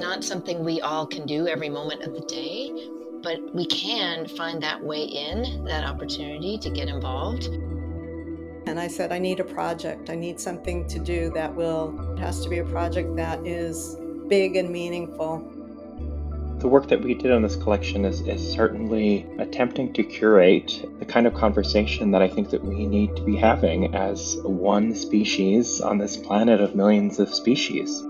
not something we all can do every moment of the day, but we can find that way in, that opportunity to get involved. And I said, I need a project. I need something to do it has to be a project that is big and meaningful. The work that we did on this collection is certainly attempting to curate the kind of conversation that I think that we need to be having as one species on this planet of millions of species.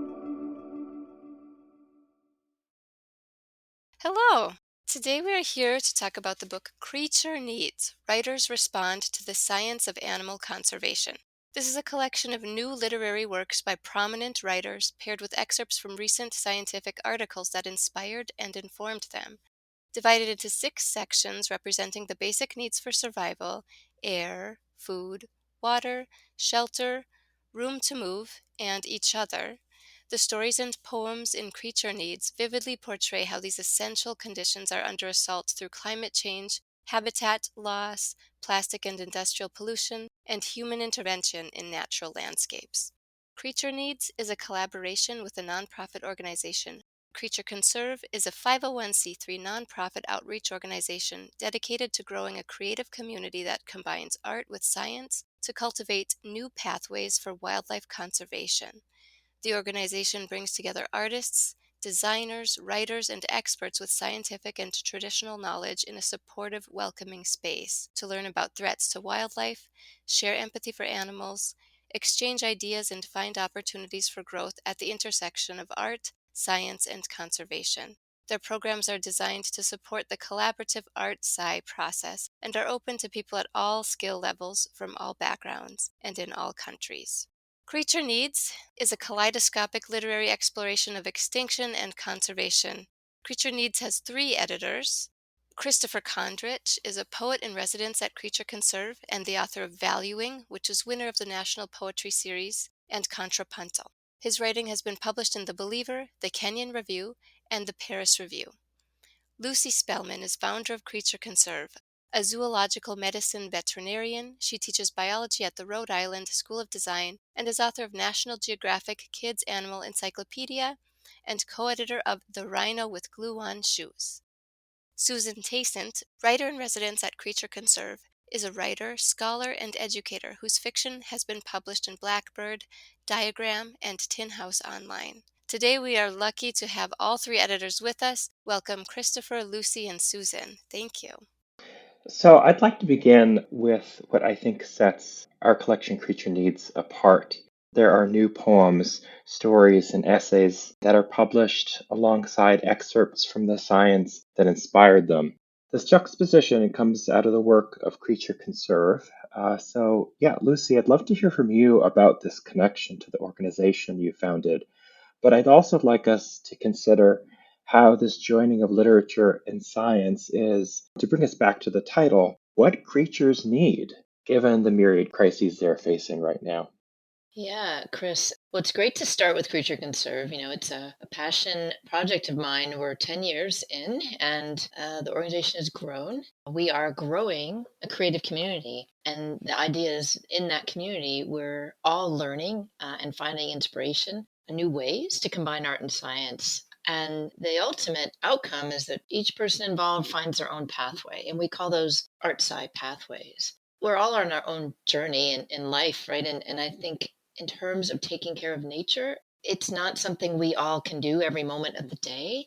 Hello! Today we are here to talk about the book Creature Needs, Writers Respond to the Science of Animal Conservation. This is a collection of new literary works by prominent writers paired with excerpts from recent scientific articles that inspired and informed them. Divided into 6 sections representing the basic needs for survival: air, food, water, shelter, room to move, and each other. The stories and poems in Creature Needs vividly portray how these essential conditions are under assault through climate change, habitat loss, plastic and industrial pollution, and human intervention in natural landscapes. Creature Needs is a collaboration with a nonprofit organization. Creature Conserve is a 501c3 nonprofit outreach organization dedicated to growing a creative community that combines art with science to cultivate new pathways for wildlife conservation. The organization brings together artists, designers, writers, and experts with scientific and traditional knowledge in a supportive, welcoming space to learn about threats to wildlife, share empathy for animals, exchange ideas, and find opportunities for growth at the intersection of art, science, and conservation. Their programs are designed to support the collaborative art-sci process and are open to people at all skill levels from all backgrounds and in all countries. Creature Needs is a kaleidoscopic literary exploration of extinction and conservation. Creature Needs has 3 editors. Christopher Kondrich is a poet in residence at Creature Conserve and the author of Valuing, which is winner of the National Poetry Series, and Contrapuntal. His writing has been published in The Believer, the Kenyon Review, and the Paris Review. Lucy Spelman is founder of Creature Conserve, a zoological medicine veterinarian. She teaches biology at the Rhode Island School of Design and is author of National Geographic Kids Animal Encyclopedia and coeditor of The Rhino with Glue-On Shoes. Susan Tacent, writer-in-residence at Creature Conserve, is a writer, scholar, and educator whose fiction has been published in Blackbird, Diagram, and Tin House Online. Today we are lucky to have all 3 editors with us. Welcome Christopher, Lucy, and Susan. Thank you. So I'd like to begin with what I think sets our collection Creature Needs apart. There are new poems, stories, and essays that are published alongside excerpts from the science that inspired them. This juxtaposition comes out of the work of Creature Conserve. Lucy, I'd love to hear from you about this connection to the organization you founded, but I'd also like us to consider how this joining of literature and science is, to bring us back to the title, what creatures need, given the myriad crises they're facing right now. Yeah, Chris. Well, it's great to start with Creature Conserve. It's a passion project of mine. We're 10 years in, and the organization has grown. We are growing a creative community. And the idea is in that community, we're all learning and finding inspiration, new ways to combine art and science. And the ultimate outcome is that each person involved finds their own pathway. And we call those art sci pathways. We're all on our own journey in life, right? And I think in terms of taking care of nature, it's not something we all can do every moment of the day,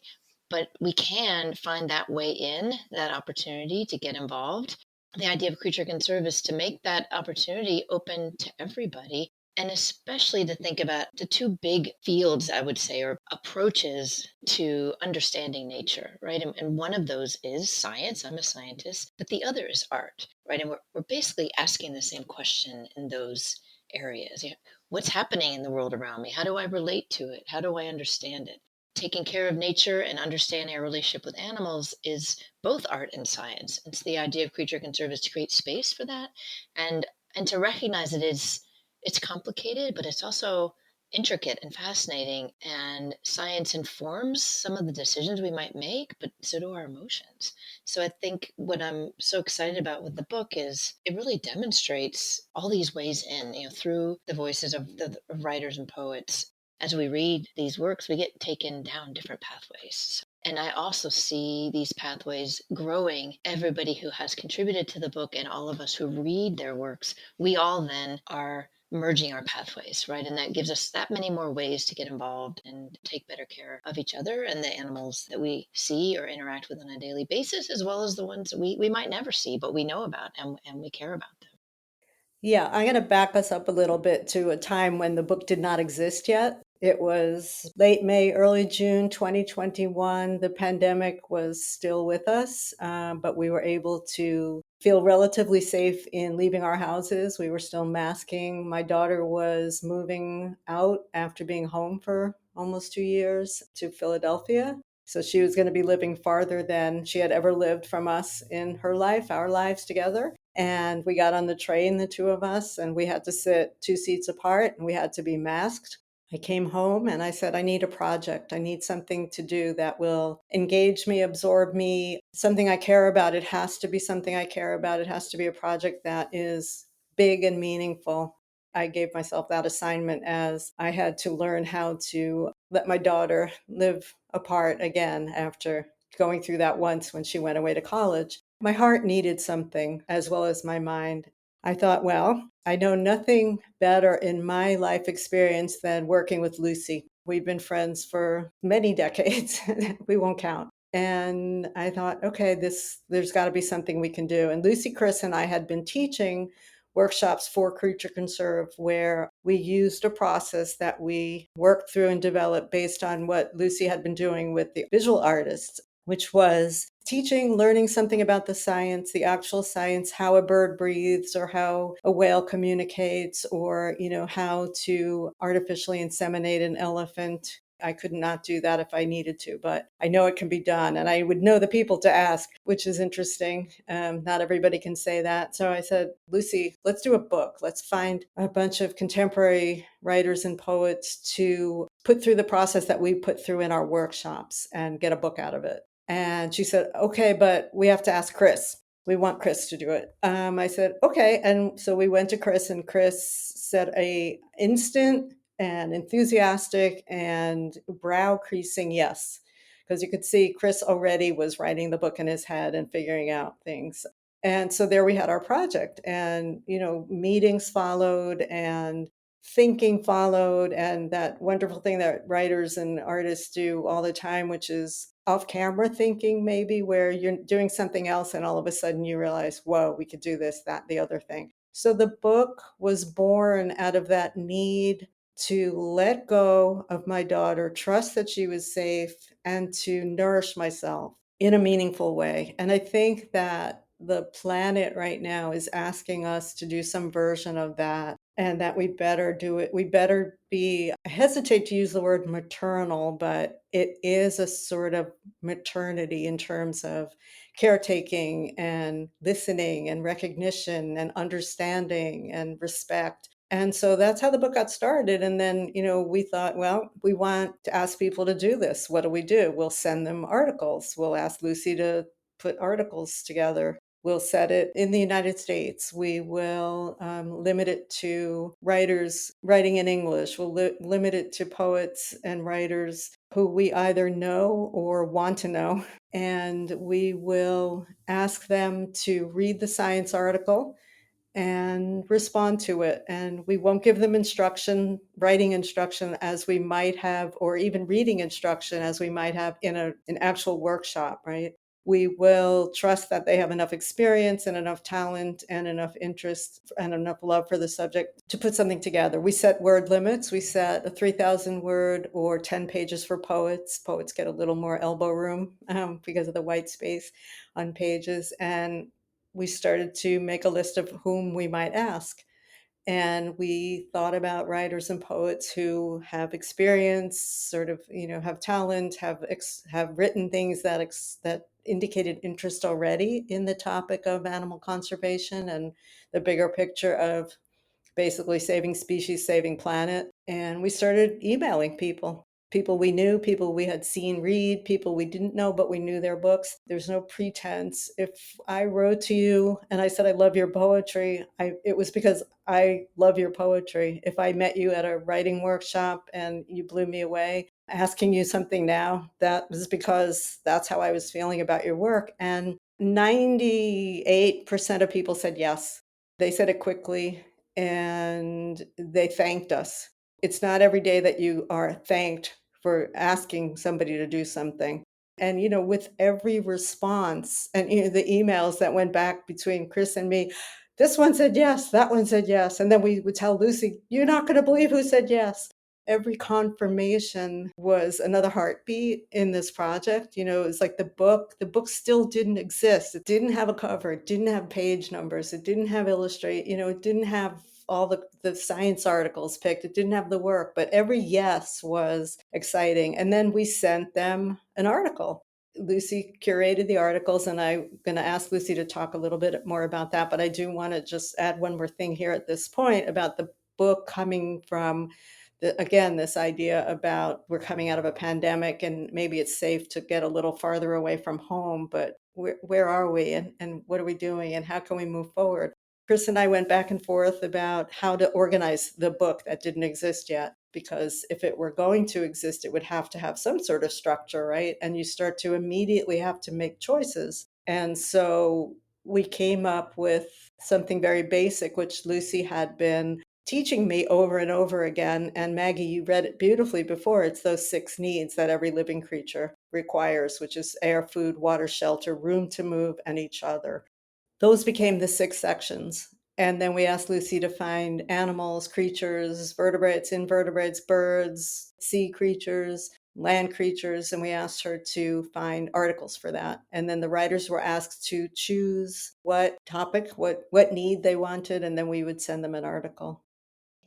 but we can find that way in, that opportunity to get involved. The idea of Creature Conserve is to make that opportunity open to everybody, and especially to think about the 2 big fields, I would say, or approaches to understanding nature, right? And one of those is science. I'm a scientist, but the other is art, right? And we're basically asking the same question in those areas. Yeah. What's happening in the world around me? How do I relate to it? How do I understand it? Taking care of nature and understanding our relationship with animals is both art and science. And so the idea of Creature Conserve is to create space for that, and to recognize that it's complicated, but it's also intricate and fascinating. And science informs some of the decisions we might make, but so do our emotions. So I think what I'm so excited about with the book is it really demonstrates all these ways in, through the voices of the of writers and poets. as we read these works, we get taken down different pathways. And I also see these pathways growing. Everybody who has contributed to the book and all of us who read their works, we all then are merging our pathways, right? And that gives us that many more ways to get involved and take better care of each other and the animals that we see or interact with on a daily basis, as well as the ones that we might never see, but we know about and we care about them. Yeah, I'm going to back us up a little bit to a time when the book did not exist yet. It was late May, early June 2021. The pandemic was still with us, but we were able to feel relatively safe in leaving our houses. We were still masking. My daughter was moving out after being home for almost 2 years to Philadelphia. So she was going to be living farther than she had ever lived from us in her life, our lives together. And we got on the train, the two of us, and we had to sit 2 seats apart and we had to be masked. I came home and I said, I need a project. I need something to do that will engage me, absorb me, something I care about. It has to be something I care about. It has to be a project that is big and meaningful. I gave myself that assignment as I had to learn how to let my daughter live apart again after going through that once when she went away to college. My heart needed something as well as my mind. I thought, well, I know nothing better in my life experience than working with Lucy. We've been friends for many decades. We won't count. And I thought, okay, there's got to be something we can do. And Lucy, Chris, and I had been teaching workshops for Creature Conserve where we used a process that we worked through and developed based on what Lucy had been doing with the visual artists, which was teaching, learning something about the science, the actual science, how a bird breathes or how a whale communicates, or, how to artificially inseminate an elephant. I could not do that if I needed to, but I know it can be done. And I would know the people to ask, which is interesting. Not everybody can say that. So I said, Lucy, let's do a book. Let's find a bunch of contemporary writers and poets to put through the process that we put through in our workshops and get a book out of it. And she said, okay, but we have to ask Chris. We want Chris to do it. I said, okay. And so we went to Chris, and Chris said a instant and enthusiastic and brow creasing yes, because you could see Chris already was writing the book in his head and figuring out things. And so there we had our project, and meetings followed and thinking followed, and that wonderful thing that writers and artists do all the time, which is off camera thinking, maybe, where you're doing something else and all of a sudden you realize, whoa, we could do this, that, the other thing. So the book was born out of that need to let go of my daughter, trust that she was safe, and to nourish myself in a meaningful way. And I think that the planet right now is asking us to do some version of that, and that we better do it. We better be, I hesitate to use the word maternal, but it is a sort of maternity in terms of caretaking and listening and recognition and understanding and respect. And so that's how the book got started. And then, we thought, well, we want to ask people to do this. What do? We'll send them articles. We'll ask Lucy to put articles together. We'll set it in the United States. We will limit it to writers writing in English. We'll limit it to poets and writers who we either know or want to know. And we will ask them to read the science article and respond to it. And we won't give them writing instruction as we might have, or even reading instruction as we might have in an actual workshop, right? We will trust that they have enough experience and enough talent and enough interest and enough love for the subject to put something together. We set word limits. We set a 3,000 word or 10 pages for poets. Poets get a little more elbow room because of the white space on pages. And we started to make a list of whom we might ask. And we thought about writers and poets who have experience, sort of, have talent, have written things that indicated interest already in the topic of animal conservation and the bigger picture of basically saving species, saving planet. And we started emailing people. People we knew, people we had seen read, people we didn't know, but we knew their books. There's no pretense. If I wrote to you and I said, I love your poetry, it was because I love your poetry. If I met you at a writing workshop and you blew me away, asking you something now, that was because that's how I was feeling about your work. And 98% of people said yes. They said it quickly and they thanked us. It's not every day that you are thanked for asking somebody to do something. And, with every response and the emails that went back between Chris and me, this one said yes, that one said yes. And then we would tell Lucy, you're not going to believe who said yes. Every confirmation was another heartbeat in this project. It's like the book still didn't exist. It didn't have a cover. It didn't have page numbers. It didn't have illustrate. It didn't have all the science articles picked. It didn't have the work, but every yes was exciting. And then we sent them an article. Lucy curated the articles, and I'm going to ask Lucy to talk a little bit more about that. But I do want to just add one more thing here at this point about the book coming from again, this idea about we're coming out of a pandemic and maybe it's safe to get a little farther away from home, but where are we and what are we doing and how can we move forward? Chris and I went back and forth about how to organize the book that didn't exist yet, because if it were going to exist, it would have to have some sort of structure, right? And you start to immediately have to make choices. And so we came up with something very basic, which Lucy had been teaching me over and over again. And Maggie, you read it beautifully before. It's those 6 needs that every living creature requires, which is air, food, water, shelter, room to move, and each other. Those became the 6 sections. And then we asked Lucy to find animals, creatures, vertebrates, invertebrates, birds, sea creatures, land creatures, and we asked her to find articles for that. And then the writers were asked to choose what topic, what need they wanted, and then we would send them an article.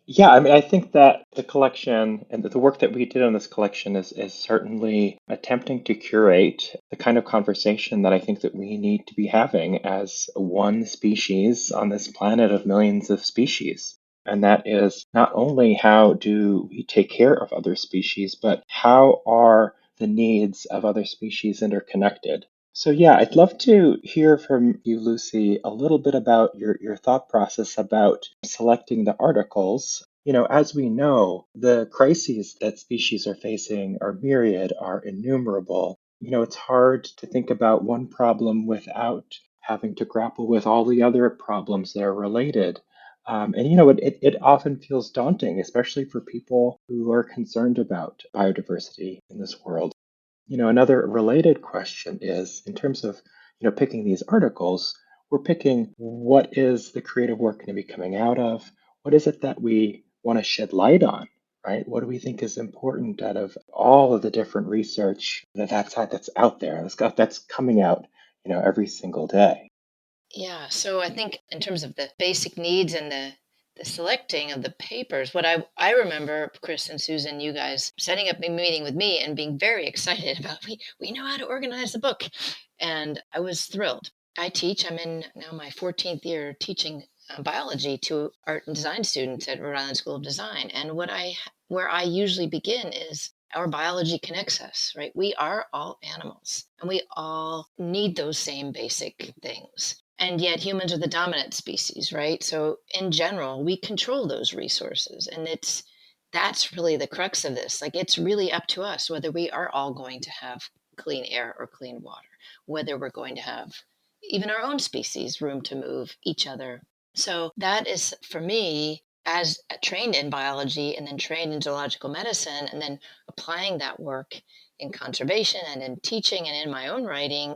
Yeah, I mean, I think that the collection and the work that we did on this collection is certainly attempting to curate the kind of conversation that I think that we need to be having as one species on this planet of millions of species. And that is not only how do we take care of other species, but how are the needs of other species interconnected? So yeah, I'd love to hear from you, Lucy, a little bit about your thought process about selecting the articles. As we know, the crises that species are facing are myriad, are innumerable. It's hard to think about one problem without having to grapple with all the other problems that are related. And it often feels daunting, especially for people who are concerned about biodiversity in this world. Another related question is in terms of, picking these articles, we're picking what is the creative work going to be coming out of? What is it that we want to shed light on, right? What do we think is important out of all of the different research that's out there, that's coming out, every single day? Yeah, so I think in terms of the basic needs and the selecting of the papers, what I remember, Chris and Susan, you guys setting up a meeting with me and being very excited about we know how to organize the book, and I was thrilled. I teach. I'm in now my 14th year teaching biology to art and design students at Rhode Island School of Design, and where I usually begin is our biology connects us, right? We are all animals and we all need those same basic things. And yet humans are the dominant species, right? So in general, we control those resources. And that's really the crux of this. Like it's really up to us whether we are all going to have clean air or clean water, whether we're going to have even our own species room to move each other. So that is for me as trained in biology and then trained in zoological medicine and then applying that work in conservation and in teaching and in my own writing,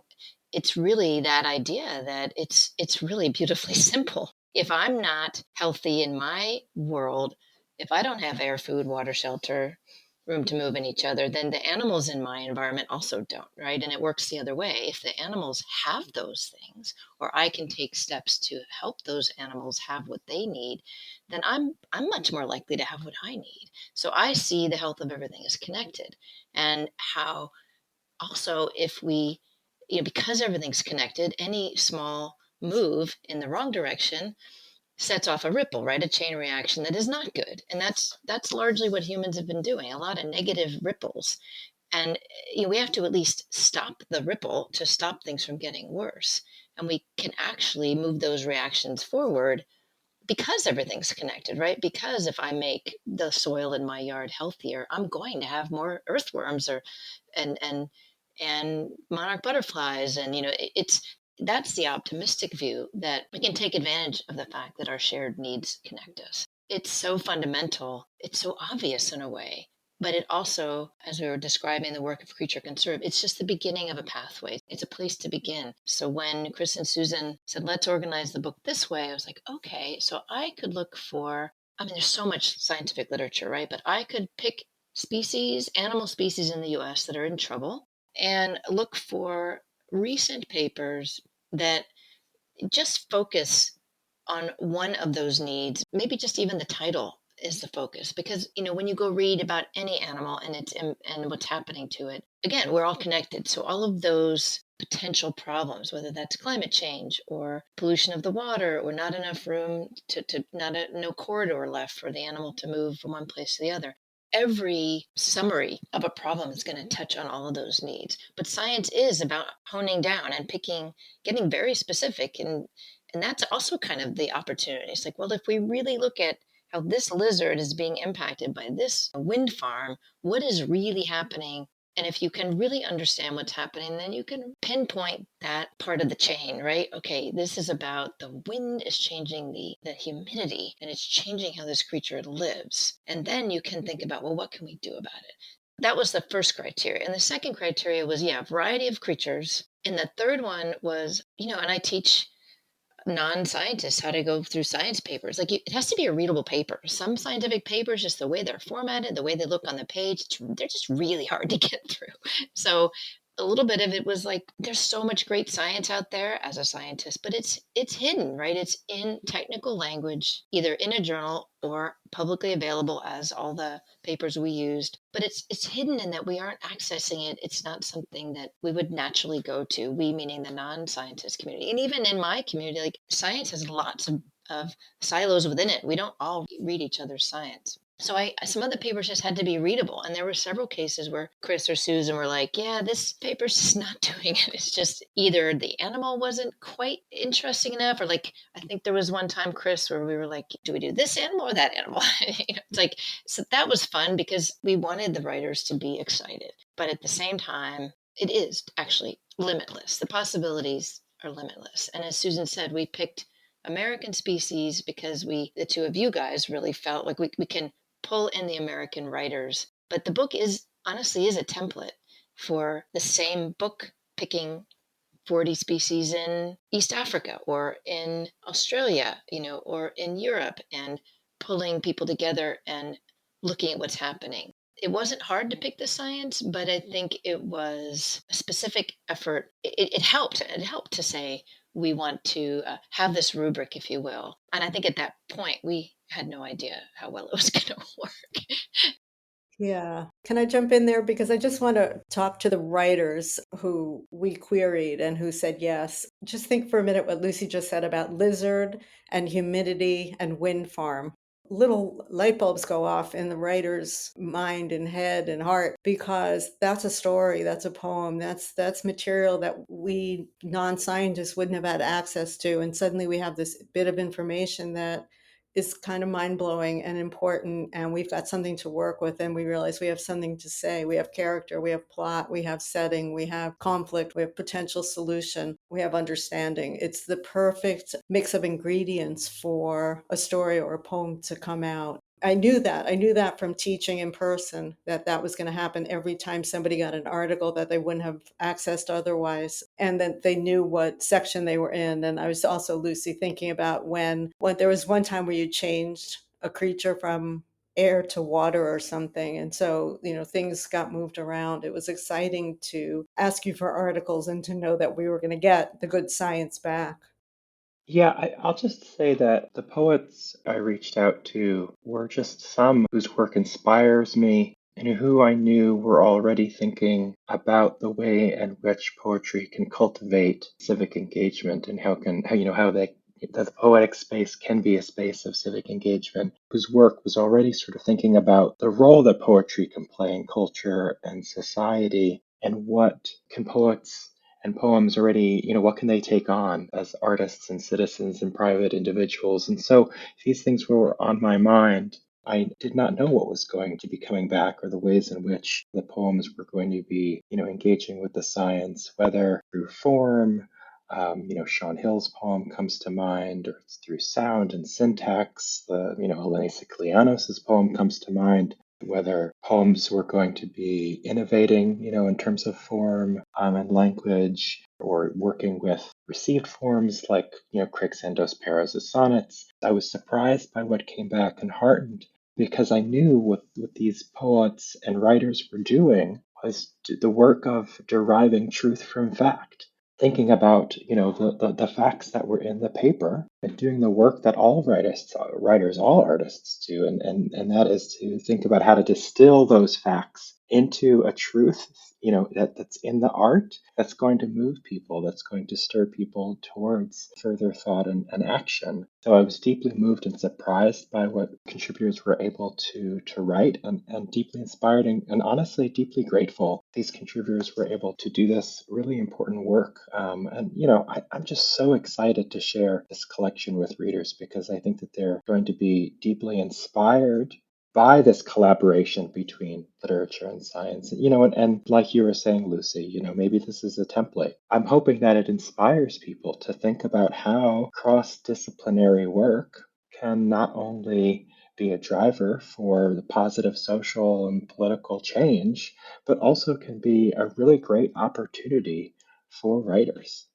it's really that idea that it's really beautifully simple. If I'm not healthy in my world, if I don't have air, food, water, shelter, room to move in each other, then the animals in my environment also don't, right? And it works the other way. If the animals have those things, or I can take steps to help those animals have what they need, then I'm much more likely to have what I need. So I see the health of everything as connected, and how also if we, because everything's connected, any small move in the wrong direction sets off a ripple, right? A chain reaction that is not good. And that's largely what humans have been doing, a lot of negative ripples. And we have to at least stop the ripple to stop things from getting worse. And we can actually move those reactions forward because everything's connected, right? Because if I make the soil in my yard healthier, I'm going to have more earthworms or and and and monarch butterflies, and it's that's the optimistic view, that we can take advantage of the fact that our shared needs connect us. It's so fundamental, it's so obvious in a way, but it also, as we were describing the work of Creature Conserve, it's just the beginning of a pathway. It's a place to begin. So when Chris and Susan said, let's organize the book this way, I was like, okay, so I could look for, I mean, there's so much scientific literature, right? But I could pick animal species in the US that are in trouble, and look for recent papers that just focus on one of those needs. Maybe just even the title is the focus, because when you go read about any animal and what's happening to it, again, we're all connected. So all of those potential problems, whether that's climate change or pollution of the water or not enough room no corridor left for the animal to move from one place to the other, every summary of a problem is going to touch on all of those needs. But science is about honing down and getting very specific, and that's also kind of the opportunity. It's like, well, if we really look at how this lizard is being impacted by this wind farm, what is really happening? And if you can really understand what's happening, then you can pinpoint that part of the chain, right? Okay, this is about the wind is changing the humidity, and it's changing how this creature lives. And then you can think about, well, what can we do about it? That was the first criteria. And the second criteria was, variety of creatures. And the third one was, and I teach non-scientists how to go through science papers. Like, it has to be a readable paper. Some scientific papers, just the way they're formatted, the way they look on the page, they're just really hard to get through. So a little bit of it was like, there's so much great science out there as a scientist, but it's hidden, right? It's in technical language, either in a journal or publicly available as all the papers we used. But it's hidden in that we aren't accessing it. It's not something that we would naturally go to, we meaning the non-scientist community. And even in my community, like, science has lots of silos within it. We don't all read each other's science. So some of the papers just had to be readable. And there were several cases where Chris or Susan were like, yeah, this paper's just not doing it. It's just either the animal wasn't quite interesting enough, or, like, I think there was one time, Chris, where we were like, do we do this animal or that animal? It's like, so that was fun because we wanted the writers to be excited. But at the same time, it is actually limitless. The possibilities are limitless. And as Susan said, we picked American species because the two of you guys really felt like we can pull in the American writers. But the book honestly is a template for the same book, picking 40 species in East Africa or in Australia, or in Europe, and pulling people together and looking at what's happening. It wasn't hard to pick the science, but I think it was a specific effort. It helped. It helped to say, we want to have this rubric, if you will. And I think at that point, we had no idea how well it was going to work. Yeah. Can I jump in there? Because I just want to talk to the writers who we queried and who said yes. Just think for a minute what Lucy just said about lizard and humidity and wind farm. Little light bulbs go off in the writer's mind and head and heart, because that's a story, that's a poem, that's material that we non-scientists wouldn't have had access to. And suddenly we have this bit of information that is kind of mind-blowing and important, and we've got something to work with, and we realize we have something to say. We have character, we have plot, we have setting, we have conflict, we have potential solution, we have understanding. It's the perfect mix of ingredients for a story or a poem to come out. I knew that from teaching in person, that was going to happen every time somebody got an article that they wouldn't have accessed otherwise, and that they knew what section they were in. And I was also, Lucy, thinking about when there was one time where you changed a creature from air to water or something, and so things got moved around. It was exciting to ask you for articles and to know that we were going to get the good science back. Yeah, I'll just say that the poets I reached out to were just some whose work inspires me and who I knew were already thinking about the way in which poetry can cultivate civic engagement, and how they that the poetic space can be a space of civic engagement, whose work was already sort of thinking about the role that poetry can play in culture and society, and what can poets and poems already, what can they take on as artists and citizens and private individuals. And so these things were on my mind. I did not know what was going to be coming back or the ways in which the poems were going to be, engaging with the science, whether through form. Sean Hill's poem comes to mind, or it's through sound and syntax. Eleni Siklianos' poem comes to mind. Whether poems were going to be innovating, in terms of form and language, or working with received forms like, Craig Sandos Perez's sonnets. I was surprised by what came back and heartened, because I knew what these poets and writers were doing was the work of deriving truth from fact, thinking about the facts that were in the paper, and doing the work that all all artists do, and that is to think about how to distill those facts into a truth, that's in the art, that's going to move people, that's going to stir people towards further thought and action. So I was deeply moved and surprised by what contributors were able to write, and deeply inspired, and honestly deeply grateful these contributors were able to do this really important work. I'm just so excited to share this collection with readers, because I think that they're going to be deeply inspired by this collaboration between literature and science. And like you were saying, Lucy, maybe this is a template. I'm hoping that it inspires people to think about how cross-disciplinary work can not only be a driver for the positive social and political change, but also can be a really great opportunity for writers.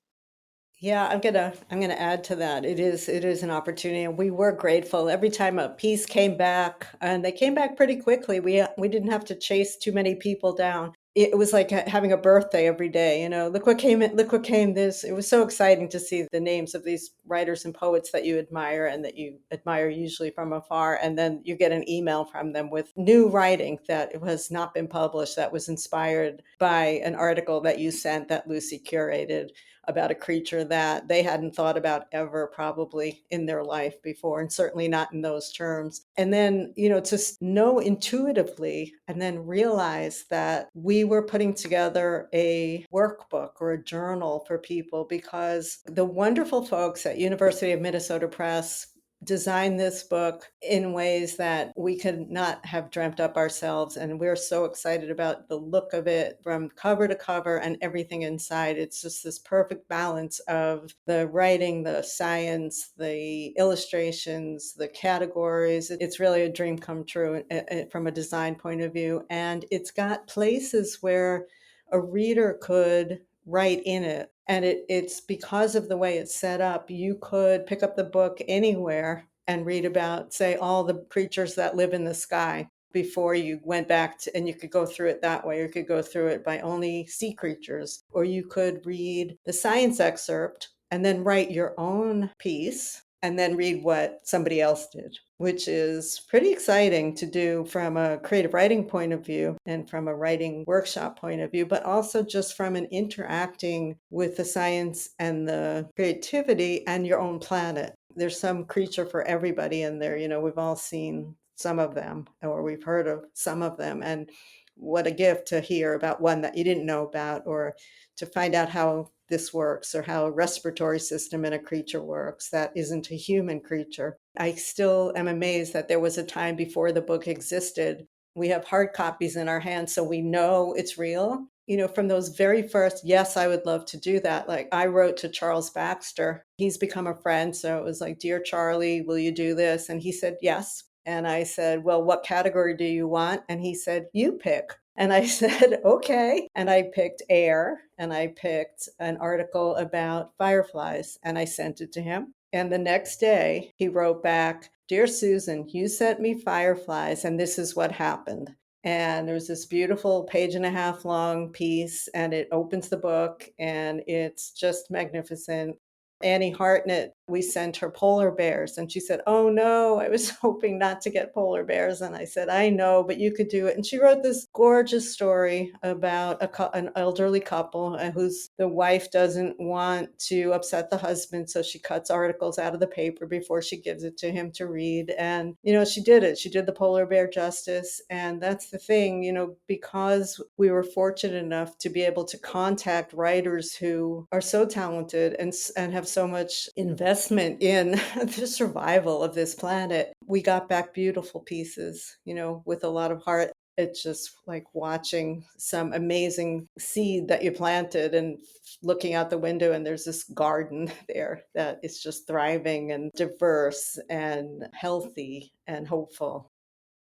Yeah, I'm gonna add to that. It is an opportunity, and we were grateful every time a piece came back, and they came back pretty quickly. We didn't have to chase too many people down. It was like having a birthday every day. Look what came in, look what came. This It was so exciting to see the names of these writers and poets that you admire, and that you admire usually from afar, and then you get an email from them with new writing that has not been published, that was inspired by an article that you sent, that Lucy curated, about a creature that they hadn't thought about ever probably in their life before, and certainly not in those terms. And then, to know intuitively and then realize that we were putting together a workbook or a journal for people, because the wonderful folks at University of Minnesota Press design this book in ways that we could not have dreamt up ourselves. And we're so excited about the look of it from cover to cover and everything inside. It's just this perfect balance of the writing, the science, the illustrations, the categories. It's really a dream come true from a design point of view. And it's got places where a reader could write in it. And it's because of the way it's set up. You could pick up the book anywhere and read about, say, all the creatures that live in the sky before you went back to, and you could go through it that way, or you could go through it by only sea creatures, or you could read the science excerpt and then write your own piece and then read what somebody else did, which is pretty exciting to do from a creative writing point of view and from a writing workshop point of view, but also just from an interacting with the science and the creativity and your own planet. There's some creature for everybody in there. We've all seen some of them, or we've heard of some of them. And what a gift to hear about one that you didn't know about, or to find out how this works, or how a respiratory system in a creature works that isn't a human creature. I still am amazed that there was a time before the book existed. We have hard copies in our hands, so we know it's real. From those very first, yes, I would love to do that. Like, I wrote to Charles Baxter. He's become a friend. So it was like, "Dear Charlie, will you do this?" And he said, "Yes." And I said, "Well, what category do you want?" And he said, "You pick." And I said, "Okay." And I picked air, and I picked an article about fireflies, and I sent it to him. And the next day he wrote back, "Dear Susan, you sent me fireflies, and this is what happened." And there was this beautiful page and a half long piece, and it opens the book, and it's just magnificent. Annie Hartnett we sent her polar bears. And she said, "Oh no, I was hoping not to get polar bears." And I said, "I know, but you could do it." And she wrote this gorgeous story about an elderly couple whose the wife doesn't want to upset the husband. So she cuts articles out of the paper before she gives it to him to read. And, she did it. She did the polar bear justice. And that's the thing, because we were fortunate enough to be able to contact writers who are so talented and have so much investment in the survival of this planet. We got back beautiful pieces, with a lot of heart. It's just like watching some amazing seed that you planted and looking out the window, and there's this garden there that is just thriving and diverse and healthy and hopeful.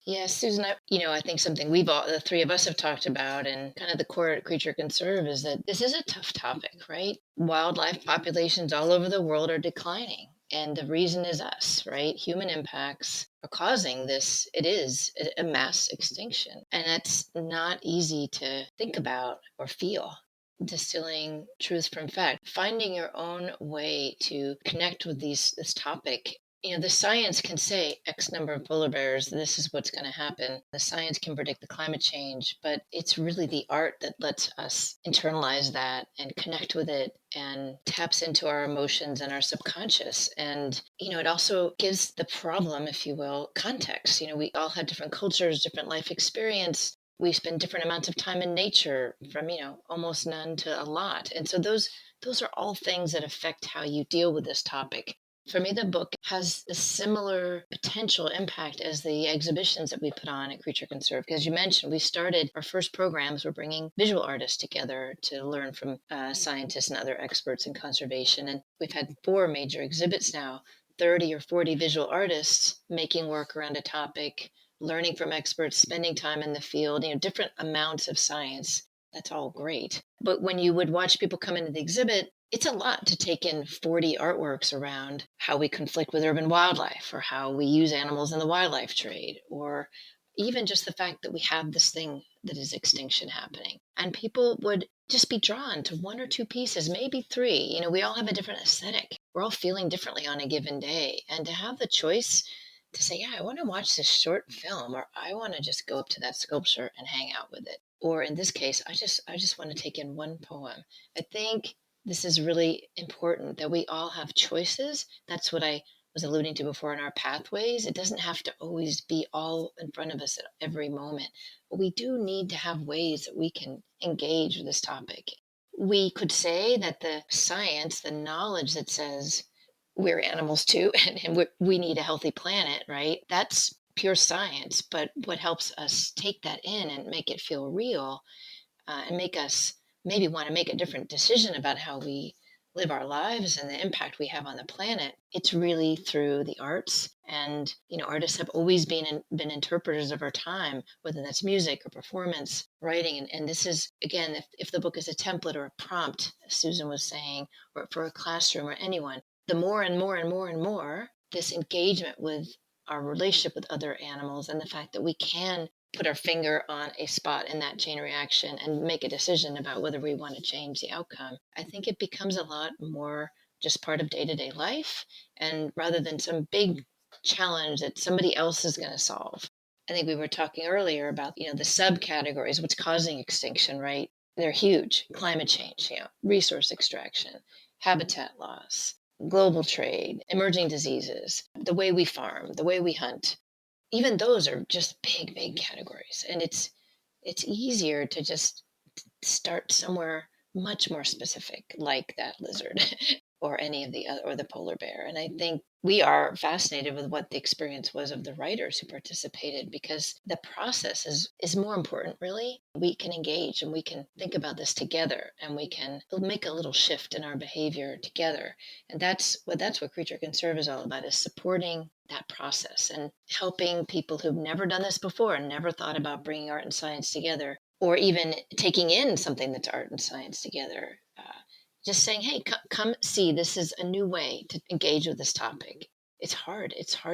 Yeah, Susan, I think something the three of us have talked about and kind of the core at Creature Conserve is that this is a tough topic, right? Wildlife populations all over the world are declining. And the reason is us, right? Human impacts are causing this. It is a mass extinction. And that's not easy to think about or feel. Distilling truth from fact, finding your own way to connect with this topic. The science can say X number of polar bears, this is what's going to happen. The science can predict the climate change, but it's really the art that lets us internalize that and connect with it and taps into our emotions and our subconscious. And, it also gives the problem, if you will, context. We all have different cultures, different life experience. We spend different amounts of time in nature from, almost none to a lot. And so those are all things that affect how you deal with this topic. For me, the book has a similar potential impact as the exhibitions that we put on at Creature Conserve. Because you mentioned, we started our first programs, we're bringing visual artists together to learn from scientists and other experts in conservation. And we've had 4 major exhibits now, 30 or 40 visual artists making work around a topic, learning from experts, spending time in the field, different amounts of science. That's all great. But when you would watch people come into the exhibit, it's a lot to take in 40 artworks around how we conflict with urban wildlife or how we use animals in the wildlife trade, or even just the fact that we have this thing that is extinction happening. And people would just be drawn to 1 or 2 pieces, maybe 3. We all have a different aesthetic. We're all feeling differently on a given day. And to have the choice to say, yeah, I want to watch this short film, or I want to just go up to that sculpture and hang out with it. Or in this case, I just want to take in 1 poem. I think this is really important that we all have choices. That's what I was alluding to before in our pathways. It doesn't have to always be all in front of us at every moment, but we do need to have ways that we can engage with this topic. We could say that the science, the knowledge that says we're animals too, and we need a healthy planet, right? That's pure science. But what helps us take that in and make it feel real and make us maybe want to make a different decision about how we live our lives and the impact we have on the planet, it's really through the arts. And artists have always been interpreters of our time, whether that's music or performance, writing. And this is, again, if the book is a template or a prompt, as Susan was saying, or for a classroom or anyone, the more and more and more and more this engagement with our relationship with other animals and the fact that we can put our finger on a spot in that chain reaction and make a decision about whether we want to change the outcome, I think it becomes a lot more just part of day-to-day life, and rather than some big challenge that somebody else is going to solve. I think we were talking earlier about the subcategories, what's causing extinction, right? They're huge. Climate change, resource extraction, habitat loss, global trade, emerging diseases, the way we farm, the way we hunt. Even those are just big categories, and it's easier to just start somewhere much more specific, like that lizard or any of the other, or the polar bear. And I think we are fascinated with what the experience was of the writers who participated, because the process is more important, really. We can engage and we can think about this together, and we can make a little shift in our behavior together. And that's what Creature Conserve is all about, is supporting that process and helping people who've never done this before and never thought about bringing art and science together, or even taking in something that's art and science together. Just saying, hey, come see, this is a new way to engage with this topic. It's hard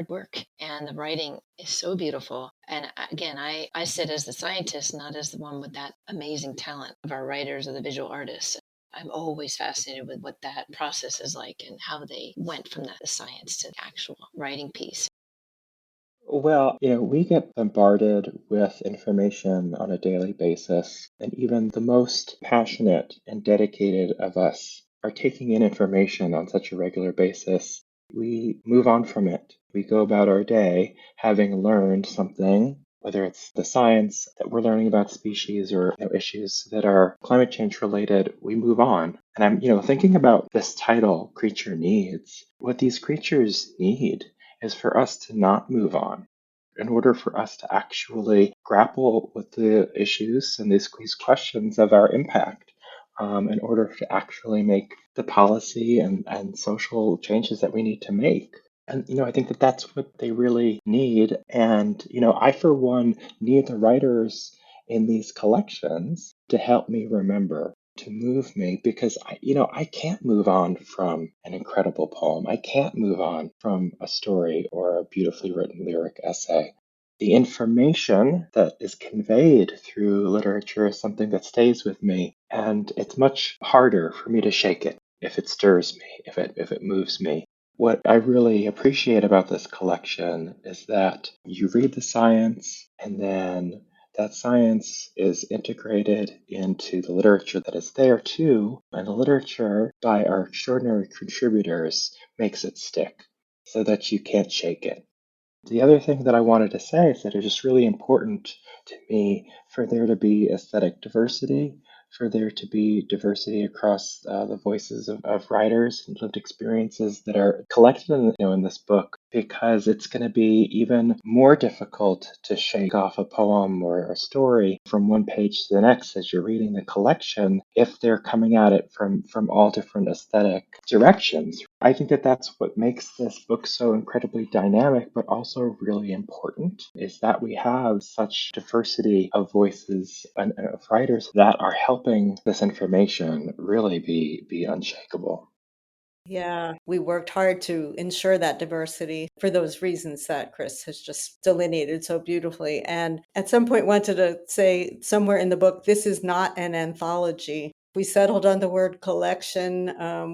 work, and the writing is so beautiful. And again, I sit as the scientist, not as the one with that amazing talent of our writers or the visual artists. I'm always fascinated with what that process is like and how they went from the science to the actual writing piece. Well, we get bombarded with information on a daily basis, and even the most passionate and dedicated of us are taking in information on such a regular basis. We move on from it. We go about our day having learned something, whether it's the science that we're learning about species or issues that are climate change related, we move on. And I'm, thinking about this title, Creature Needs. What these creatures need is for us to not move on. In order for us to actually grapple with the issues and these questions of our impact, in order to actually make the policy and social changes that we need to make. And, I think that that's what they really need. And, I, for one, need the writers in these collections to help me remember, to move me, because I can't move on from an incredible poem. I can't move on from a story or a beautifully written lyric essay. The information that is conveyed through literature is something that stays with me, and it's much harder for me to shake it if it stirs me, if it moves me. What I really appreciate about this collection is that you read the science, and then that science is integrated into the literature that is there too, and the literature by our extraordinary contributors makes it stick so that you can't shake it. The other thing that I wanted to say is that it's just really important to me for there to be aesthetic diversity, for there to be diversity across the voices of writers and lived experiences that are collected in this book, because it's going to be even more difficult to shake off a poem or a story from one page to the next as you're reading the collection if they're coming at it from all different aesthetic directions. I think that that's what makes this book so incredibly dynamic, but also really important, is that we have such diversity of voices and of writers that are helping this information really be unshakable. Yeah, we worked hard to ensure that diversity for those reasons that Chris has just delineated so beautifully. And at some point wanted to say somewhere in the book, this is not an anthology. We settled on the word collection.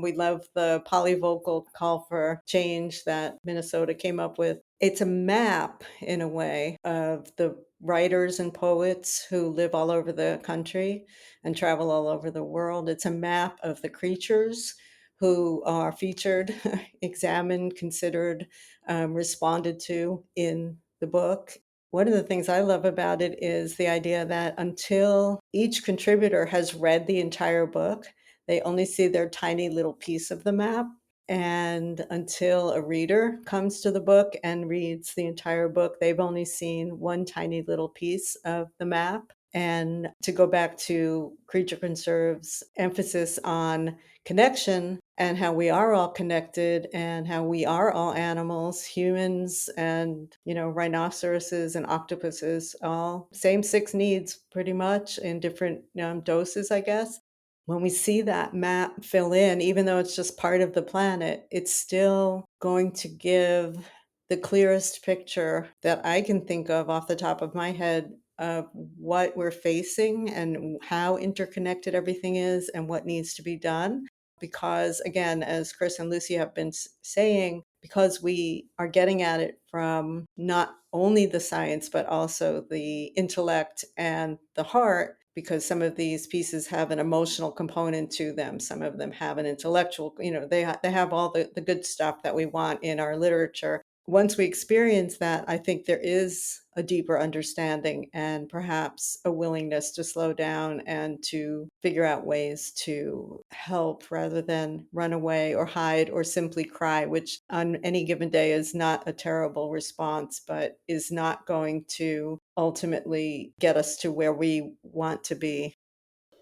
We love the polyvocal call for change that Minnesota came up with. It's a map, in a way, of the writers and poets who live all over the country and travel all over the world. It's a map of the creatures who are featured, examined, considered, responded to in the book. One of the things I love about it is the idea that until each contributor has read the entire book, they only see their tiny little piece of the map. And until a reader comes to the book and reads the entire book, they've only seen one tiny little piece of the map. And to go back to Creature Conserve's emphasis on connection and how we are all connected and how we are all animals, humans and, rhinoceroses and octopuses, all same six needs pretty much in different doses, I guess. When we see that map fill in, even though it's just part of the planet, it's still going to give the clearest picture that I can think of off the top of my head of what we're facing and how interconnected everything is and what needs to be done. Because, again, as Chris and Lucy have been saying, because we are getting at it from not only the science, but also the intellect and the heart, because some of these pieces have an emotional component to them. Some of them have an intellectual, they have all the good stuff that we want in our literature. Once we experience that, I think there is a deeper understanding and perhaps a willingness to slow down and to figure out ways to help rather than run away or hide or simply cry, which on any given day is not a terrible response, but is not going to ultimately get us to where we want to be.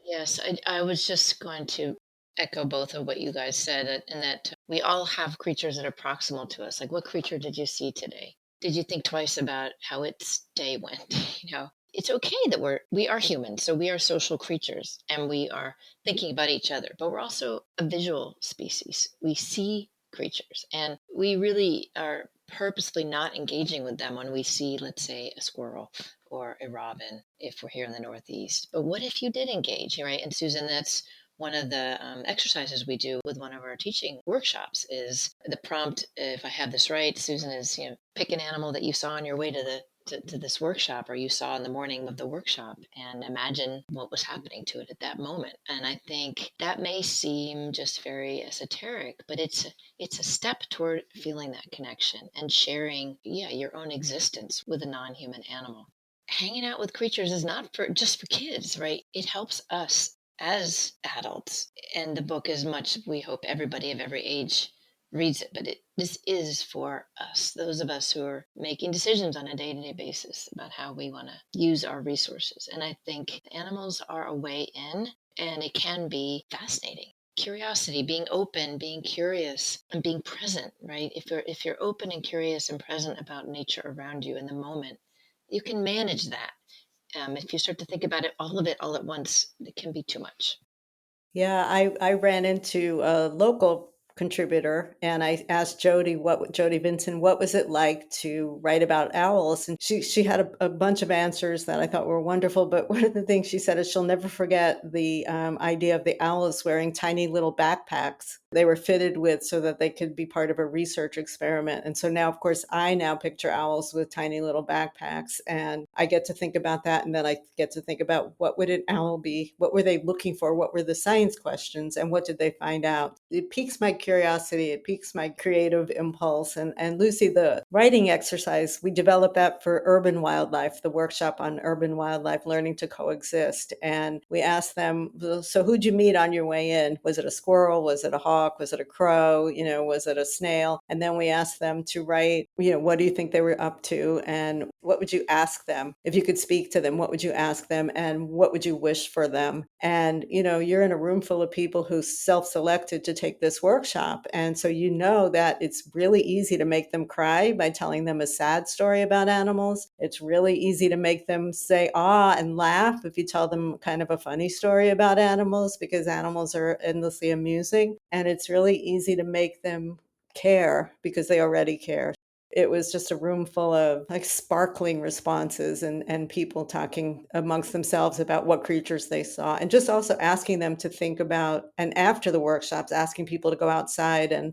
Yes, I was just going to echo both of what you guys said, and that we all have creatures that are proximal to us. Like, what creature did you see today? Did you think twice about how its day went? It's okay that we are humans, so we are social creatures, and we are thinking about each other. But we're also a visual species. We see creatures, and we really are purposely not engaging with them when we see, let's say, a squirrel or a robin if we're here in the Northeast. But what if you did engage, right? And Susan, that's One of the exercises we do with one of our teaching workshops is the prompt. If I have this right, Susan, is pick an animal that you saw on your way to this workshop, or you saw in the morning of the workshop, and imagine what was happening to it at that moment. And I think that may seem just very esoteric, but it's a step toward feeling that connection and sharing, your own existence with a non-human animal. Hanging out with creatures is not just for kids, right? It helps us as adults. And the book is much, we hope everybody of every age reads it, but this is for us, those of us who are making decisions on a day-to-day basis about how we want to use our resources. And I think animals are a way in, and it can be fascinating. Curiosity, being open, being curious, and being present, right? If you're open and curious and present about nature around you in the moment, you can manage that. If you start to think about all of it all at once, it can be too much. Yeah, I ran into a local contributor and I asked Jody Vinson, what was it like to write about owls? And she had a bunch of answers that I thought were wonderful. But one of the things she said is she'll never forget the idea of the owls wearing tiny little backpacks they were fitted with so that they could be part of a research experiment. And so now, of course, I now picture owls with tiny little backpacks and I get to think about that. And then I get to think about what would an owl be? What were they looking for? What were the science questions? And what did they find out? It piques my curiosity. It piques my creative impulse. And Lucy, the writing exercise, we developed that for urban wildlife, the workshop on urban wildlife, learning to coexist. And we asked them, so who'd you meet on your way in? Was it a squirrel? Was it a hawk? Was it a crow? Was it a snail? And then we asked them to write, what do you think they were up to? And what would you ask them? If you could speak to them, what would you ask them? And what would you wish for them? And, you're in a room full of people who self-selected to take this workshop. And so that it's really easy to make them cry by telling them a sad story about animals. It's really easy to make them say ah and laugh if you tell them kind of a funny story about animals, because animals are endlessly amusing. And it's really easy to make them care because they already care. It was just a room full of like sparkling responses and people talking amongst themselves about what creatures they saw, and just also asking them to think about, and after the workshops, asking people to go outside and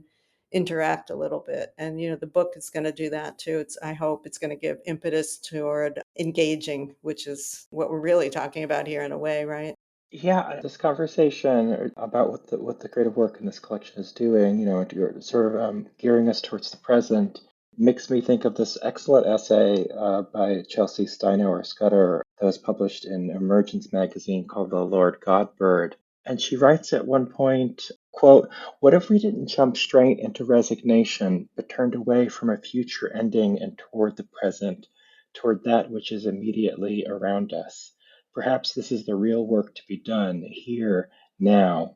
interact a little bit. And the book is going to do that too. I hope it's going to give impetus toward engaging, which is what we're really talking about here in a way, right? Yeah, this conversation about what the creative work in this collection is doing, you're sort of gearing us towards the present, makes me think of this excellent essay by Chelsea Steinauer Scudder that was published in Emergence magazine called The Lord God Bird. And she writes at one point, quote, "What if we didn't jump straight into resignation, but turned away from a future ending and toward the present, toward that which is immediately around us? Perhaps this is the real work to be done here, now."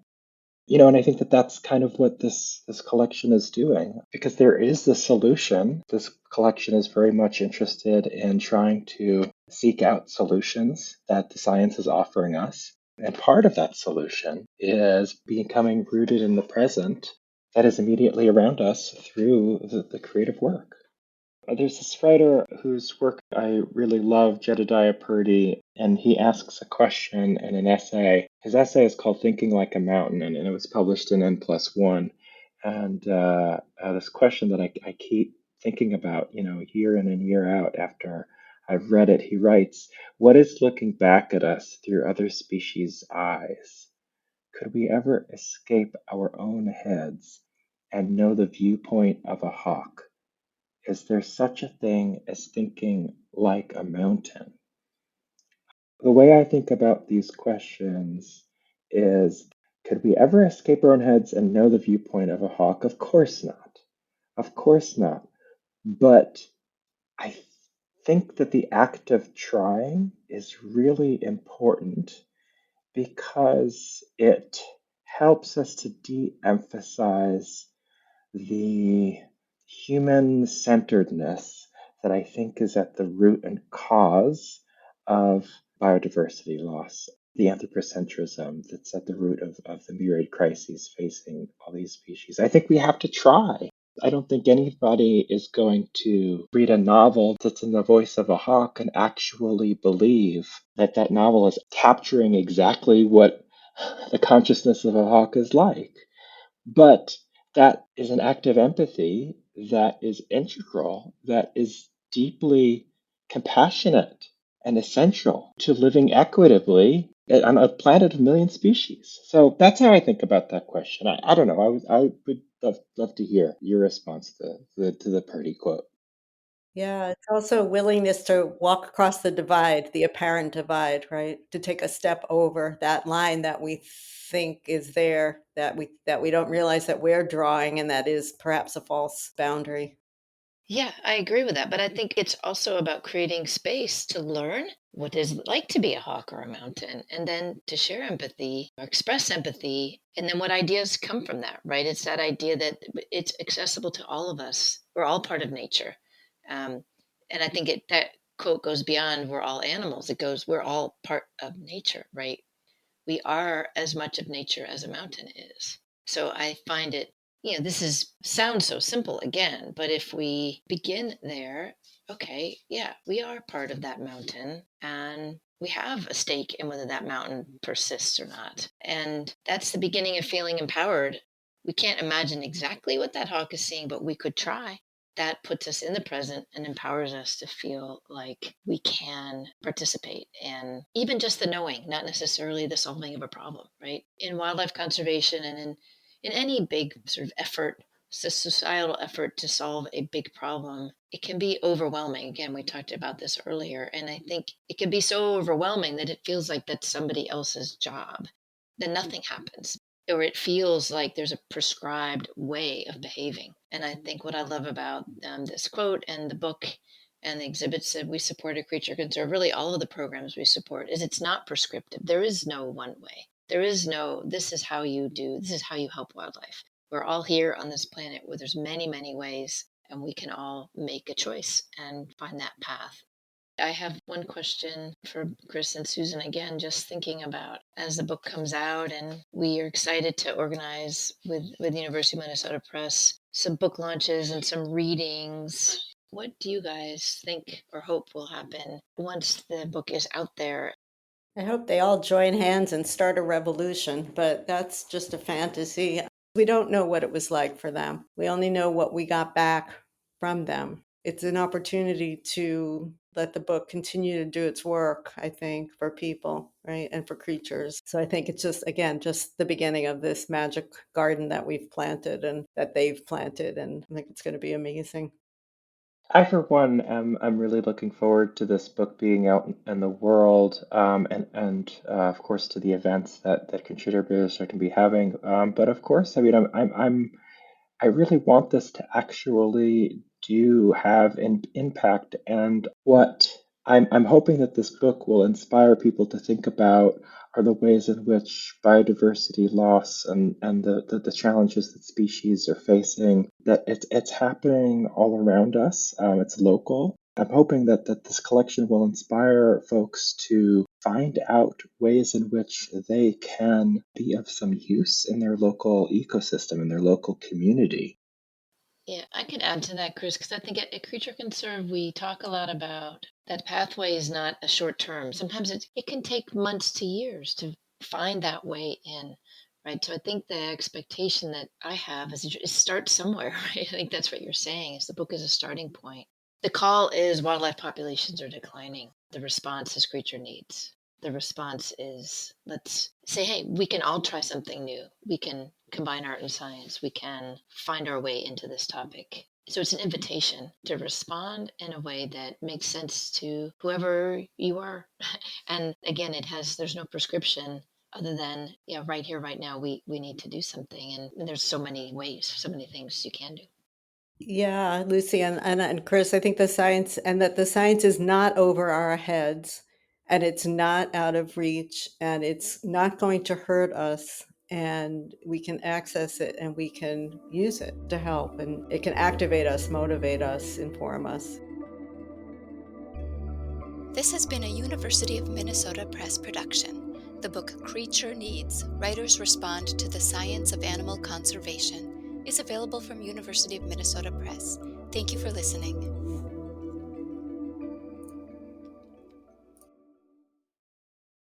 And I think that that's kind of what this collection is doing, because there is the solution. This collection is very much interested in trying to seek out solutions that the science is offering us. And part of that solution is becoming rooted in the present that is immediately around us through the creative work. There's this writer whose work I really love, Jedediah Purdy, and he asks a question in an essay. His essay is called Thinking Like a Mountain, and it was published in N+1. And this question that I keep thinking about, year in and year out after I've read it, he writes, "What is looking back at us through other species' eyes? Could we ever escape our own heads and know the viewpoint of a hawk? Is there such a thing as thinking like a mountain?" The way I think about these questions is, could we ever escape our own heads and know the viewpoint of a hawk? Of course not. Of course not. But I think that the act of trying is really important because it helps us to de emphasize the human centeredness that I think is at the root and cause of biodiversity loss, the anthropocentrism that's at the root of the myriad crises facing all these species. I think we have to try. I don't think anybody is going to read a novel that's in the voice of a hawk and actually believe that that novel is capturing exactly what the consciousness of a hawk is like. But that is an act of empathy that is integral, that is deeply compassionate and essential to living equitably on a planet of million species. So that's how I think about that question. I don't know. I would love to hear your response to the Purdy quote. Yeah, it's also willingness to walk across the divide, the apparent divide, right? To take a step over that line that we think is there, that we don't realize that we're drawing, and that is perhaps a false boundary. Yeah, I agree with that. But I think it's also about creating space to learn what it's like to be a hawk or a mountain, and then to share empathy or express empathy, and then what ideas come from that, right? It's that idea that it's accessible to all of us. We're all part of nature. Um, and I think that quote goes beyond we're all animals. It goes, we're all part of nature, right? We are as much of nature as a mountain is. So I find it, this is sounds so simple again, but if we begin there, okay, yeah, we are part of that mountain and we have a stake in whether that mountain persists or not. And that's the beginning of feeling empowered. We can't imagine exactly what that hawk is seeing, but we could try. That puts us in the present and empowers us to feel like we can participate in even just the knowing, not necessarily the solving of a problem, right? In wildlife conservation and in any big sort of effort, societal effort to solve a big problem, it can be overwhelming. Again, we talked about this earlier, and I think it can be so overwhelming that it feels like that's somebody else's job. Then nothing happens, or it feels like there's a prescribed way of behaving. And I think what I love about this quote and the book and the exhibits that we support at Creature Conserve, really all of the programs we support, is it's not prescriptive. There is no one way. There is no, this is how you do, this is how you help wildlife. We're all here on this planet where there's many, many ways, and we can all make a choice and find that path. I have one question for Chris and Susan again, just thinking about as the book comes out, and we are excited to organize with University of Minnesota Press some book launches and some readings. What do you guys think or hope will happen once the book is out there? I hope they all join hands and start a revolution, but that's just a fantasy. We don't know what it was like for them. We only know what we got back from them. It's an opportunity to let the book continue to do its work, I think, for people, right? And for creatures. So I think it's just, again, just the beginning of this magic garden that we've planted and that they've planted. And I think it's going to be amazing. I, for one, I'm really looking forward to this book being out in the world, and of course to the events that contributors are going to be having. But of course, I mean, I really want this to actually do have an impact. And what I'm hoping that this book will inspire people to think about are the ways in which biodiversity loss and the challenges that species are facing, that it's happening all around us. It's local. I'm hoping that this collection will inspire folks to find out ways in which they can be of some use in their local ecosystem, in their local community. Yeah, I could add to that, Chris, because I think at Creature Conserve, we talk a lot about that pathway is not a short term. Sometimes it can take months to years to find that way in, right? So I think the expectation that I have is start somewhere, right? I think that's what you're saying, is the book is a starting point. The call is wildlife populations are declining. The response is creature needs. The response is let's say, hey, we can all try something new. We can combine art and science. We can find our way into this topic. So it's an invitation to respond in a way that makes sense to whoever you are. And again, there's no prescription other than, yeah, right here, right now, we need to do something. And there's so many ways, so many things you can do. Yeah, Lucy and Chris, I think the science is not over our heads and it's not out of reach and it's not going to hurt us and we can access it and we can use it to help and it can activate us, motivate us, inform us. This has been a University of Minnesota Press production. The book Creature Needs, Writers Respond to the Science of Animal Conservation is available from University of Minnesota Press. Thank you for listening.